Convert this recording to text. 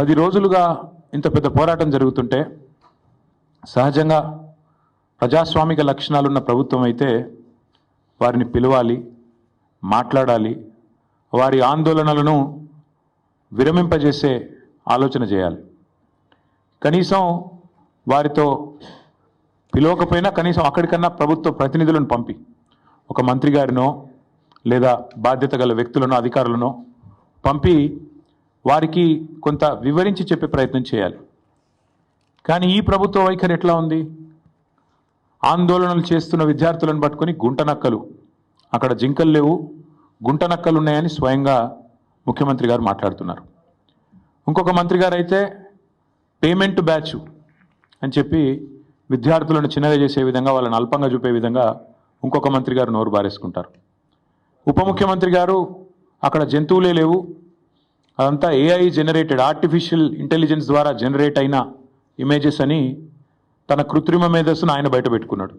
10 రోజులుగా ఇంత పెద్ద పోరాటం జరుగుతుంటే సహజంగా ప్రజాస్వామిక లక్షణాలున్న ప్రభుత్వం అయితే వారిని పిలవాలి, మాట్లాడాలి, వారి ఆందోళనలను విరమింపజేసే ఆలోచన చేయాలి. కనీసం వారితో పిలవకపోయినా కనీసం అక్కడికన్నా ప్రభుత్వ ప్రతినిధులను పంపి ఒక మంత్రి గారినో లేదా బాధ్యత గల వ్యక్తులను, అధికారులను పంపి వారికి కొంత వివరించి చెప్పే ప్రయత్నం చేయాలి. కానీ ఈ ప్రభుత్వ వైఖరి ఎట్లా ఉంది? ఆందోళనలు చేస్తున్న విద్యార్థులను పట్టుకొని గుంటనక్కలు, అక్కడ జింకలు లేవు, గుంటనక్కలు ఉన్నాయని స్వయంగా ముఖ్యమంత్రి గారు మాట్లాడుతున్నారు. ఇంకొక మంత్రి గారు అయితే పేమెంట్ బ్యాచ్ అని చెప్పి విద్యార్థులను చిన్నగా చేసే విధంగా, వాళ్ళని అల్పంగా చూపే విధంగా ఇంకొక మంత్రి గారు నోరు బారేసుకుంటారు. ఉప ముఖ్యమంత్రి గారు అక్కడ జంతువులే లేవు, అదంతా ఏఐ జనరేటెడ్, ఆర్టిఫిషియల్ ఇంటెలిజెన్స్ ద్వారా జనరేట్ అయిన ఇమేజెస్ అని తన కృత్రిమ మేధస్సును ఆయన బయట పెట్టుకున్నాడు.